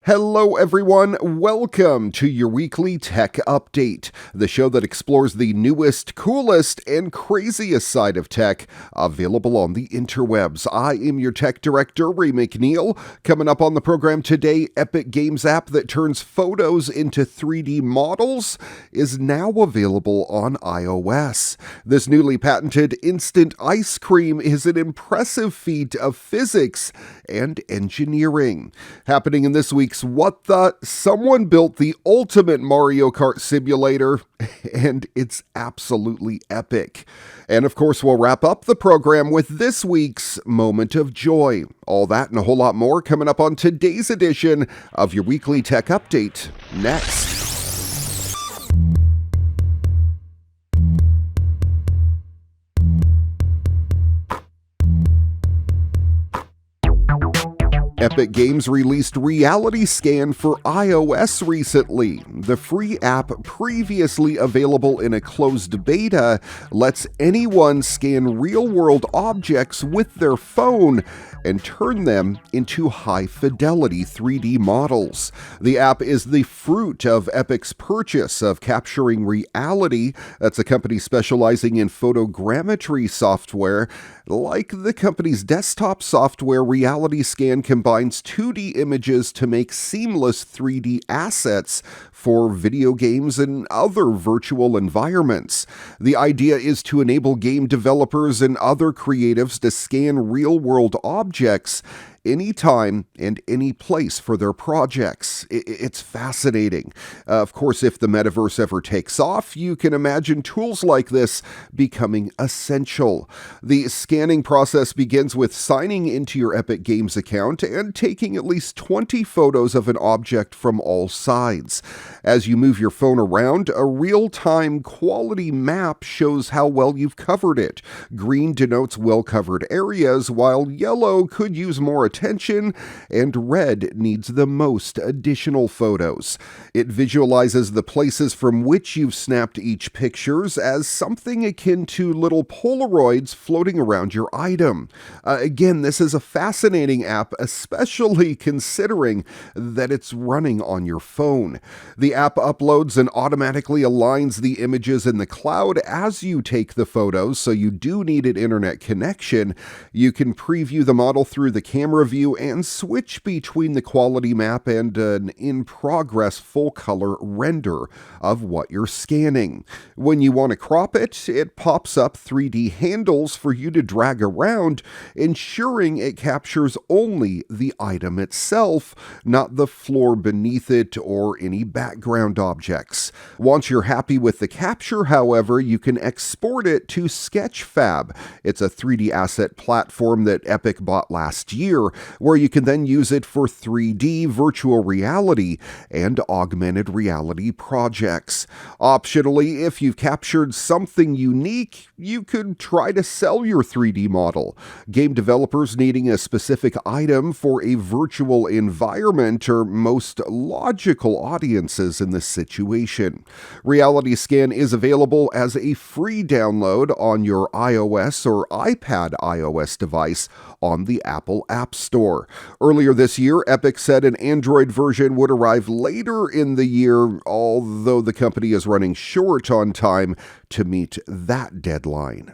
Hello, everyone. Welcome to your weekly tech update, the show that explores the newest, coolest, and craziest side of tech available on the interwebs. I am your tech director, Ray McNeil. Coming up on the program today, Epic Games app that turns photos into 3D models is now available on iOS. This newly patented instant ice cream is an impressive feat of physics and engineering. Happening in this week's What The? Someone built the ultimate Mario Kart simulator, and it's absolutely epic. And of course, we'll wrap up the program with this week's Moment of Joy. All that and a whole lot more coming up on today's edition of your weekly tech update next. Epic Games released Reality Scan for iOS recently. The free app, previously available in a closed beta, lets anyone scan real-world objects with their phone and turn them into high-fidelity 3D models. The app is the fruit of Epic's purchase of Capturing Reality. That's a company specializing in photogrammetry software. Like the company's desktop software, Reality Scan combines 2D images to make seamless 3D assets for video games and other virtual environments. The idea is to enable game developers and other creatives to scan real-world objects anytime and any place for their projects. It's fascinating. Of course, if the metaverse ever takes off, you can imagine tools like this becoming essential. The scanning process begins with signing into your Epic Games account and taking at least 20 photos of an object from all sides. As you move your phone around, a real-time quality map shows how well you've covered it. Green denotes well-covered areas, while yellow could use more attention, and red needs the most additional photos. It visualizes the places from which you've snapped each pictures as something akin to little Polaroids floating around your item. Again, this is a fascinating app, especially considering that it's running on your phone. The app uploads and automatically aligns the images in the cloud as you take the photos, so you do need an internet connection. You can preview the model through the camera view and switch between the quality map and an in-progress full-color render of what you're scanning. When you want to crop it, it pops up 3D handles for you to drag around, ensuring it captures only the item itself, not the floor beneath it or any background objects. Once you're happy with the capture, however, you can export it to Sketchfab. It's a 3D asset platform that Epic bought last year, where you can then use it for 3D virtual reality and augmented reality projects. Optionally, if you've captured something unique, you could try to sell your 3D model. Game developers needing a specific item for a virtual environment are most logical audiences in this situation. Reality Scan is available as a free download on your iOS or iPad iOS device on the Apple App Store. Earlier this year, Epic said an Android version would arrive later in the year, although the company is running short on time to meet that deadline.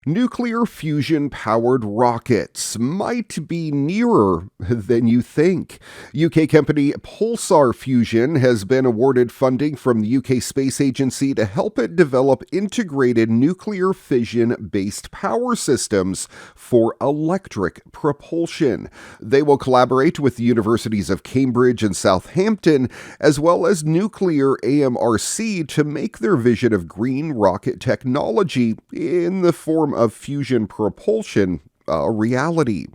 Nuclear fusion-powered rockets might be nearer than you think. UK company Pulsar Fusion has been awarded funding from the UK Space Agency to help it develop integrated nuclear fission-based power systems for electric propulsion. They will collaborate with the universities of Cambridge and Southampton, as well as Nuclear AMRC, to make their vision of green rocket technology in the form of fusion propulsion a reality.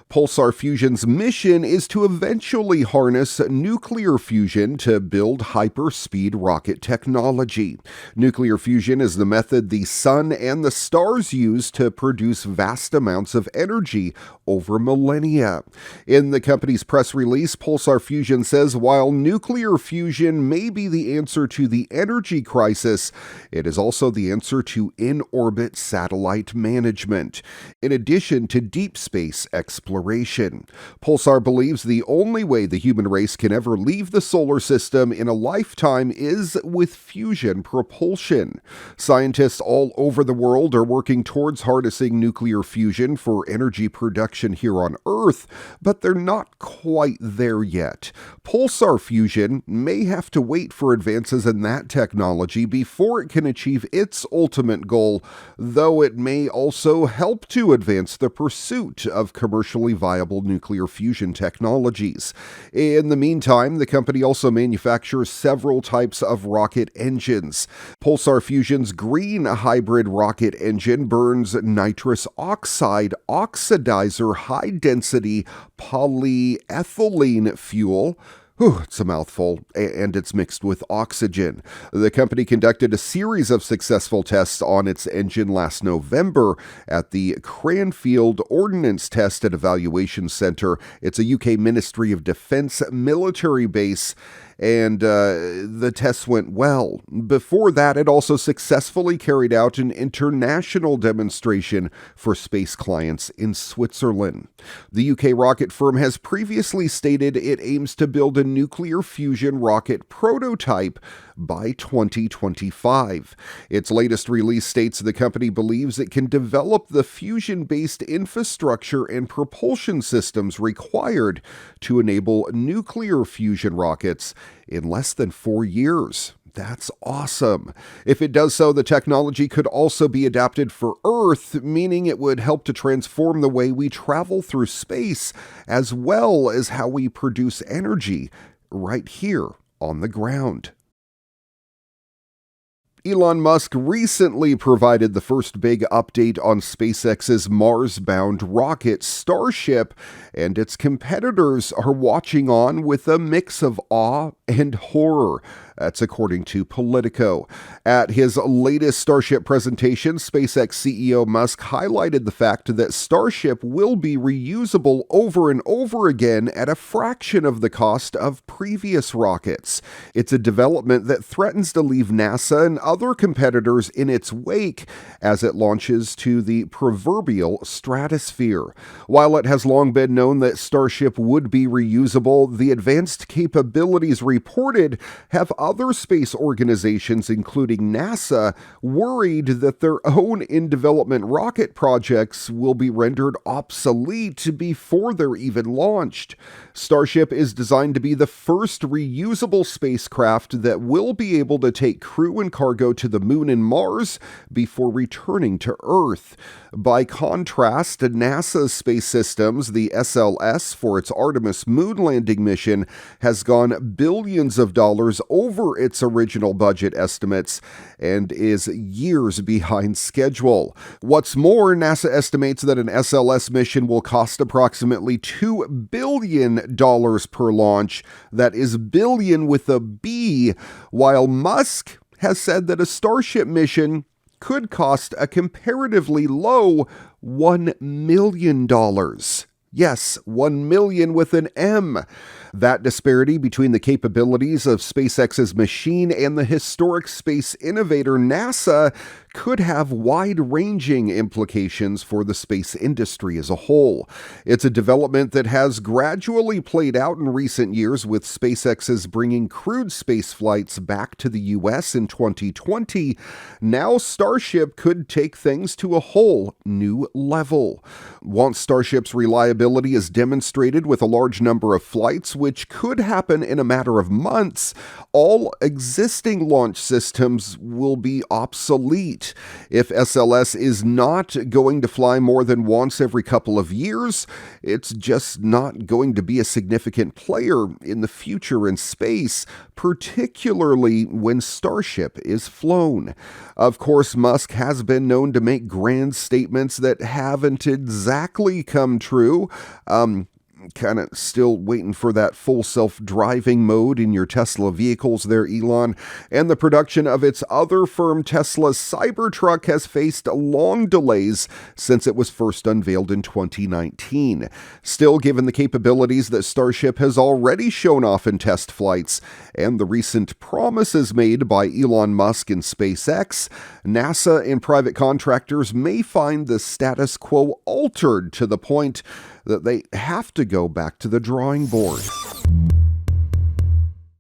Pulsar Fusion's mission is to eventually harness nuclear fusion to build hyperspeed rocket technology. Nuclear fusion is the method the sun and the stars use to produce vast amounts of energy over millennia. In the company's press release, Pulsar Fusion says while nuclear fusion may be the answer to the energy crisis, it is also the answer to in-orbit satellite management. In addition into deep space exploration. Pulsar believes the only way the human race can ever leave the solar system in a lifetime is with fusion propulsion. Scientists all over the world are working towards harnessing nuclear fusion for energy production here on Earth, but they're not quite there yet. Pulsar fusion may have to wait for advances in that technology before it can achieve its ultimate goal, though it may also help to advance the pursuit of commercially viable nuclear fusion technologies. In the meantime, the company also manufactures several types of rocket engines. Pulsar Fusion's green hybrid rocket engine burns nitrous oxide oxidizer high-density polyethylene fuel. It's a mouthful, and it's mixed with oxygen. The company conducted a series of successful tests on its engine last November at the Cranfield Ordnance Test and Evaluation Centre. It's a UK Ministry of Defence military base, and the tests went well. Before that, it also successfully carried out an international demonstration for space clients in Switzerland. The UK rocket firm has previously stated it aims to build a nuclear fusion rocket prototype by 2025. Its latest release states the company believes it can develop the fusion-based infrastructure and propulsion systems required to enable nuclear fusion rockets in less than 4 years. That's awesome. If it does so, the technology could also be adapted for Earth, meaning it would help to transform the way we travel through space, as well as how we produce energy right here on the ground. Elon Musk recently provided the first big update on SpaceX's Mars-bound rocket Starship, and its competitors are watching on with a mix of awe and horror. That's according to Politico. At his latest Starship presentation, SpaceX CEO Musk highlighted the fact that Starship will be reusable over and over again at a fraction of the cost of previous rockets. It's a development that threatens to leave NASA and other competitors in its wake as it launches to the proverbial stratosphere. While it has long been known that Starship would be reusable, the advanced capabilities reported have other space organizations, including NASA, worried that their own in-development rocket projects will be rendered obsolete before they're even launched. Starship is designed to be the first reusable spacecraft that will be able to take crew and cargo to the Moon and Mars before returning to Earth. By contrast, NASA's space systems, the SLS for its Artemis moon landing mission, has gone billions of dollars over its original budget estimates and is years behind schedule. What's more, NASA estimates that an SLS mission will cost approximately $2 billion per launch. That is billion with a B, while Musk has said that a Starship mission could cost a comparatively low $1 million. Yes, 1 million with an M. That disparity between the capabilities of SpaceX's machine and the historic space innovator NASA could have wide-ranging implications for the space industry as a whole. It's a development that has gradually played out in recent years, with SpaceX's bringing crewed space flights back to the U.S. in 2020. Now Starship could take things to a whole new level. Once Starship's reliability is demonstrated with a large number of flights, which could happen in a matter of months, all existing launch systems will be obsolete. If SLS is not going to fly more than once every couple of years, it's just not going to be a significant player in the future in space, particularly when Starship is flown. Of course, Musk has been known to make grand statements that haven't exactly come true. Kind of still waiting for that full self-driving mode in your Tesla vehicles there, Elon. And the production of its other firm, Tesla's Cybertruck, has faced long delays since it was first unveiled in 2019. Still, given the capabilities that Starship has already shown off in test flights and the recent promises made by Elon Musk and SpaceX, NASA and private contractors may find the status quo altered to the point that they have to go back to the drawing board.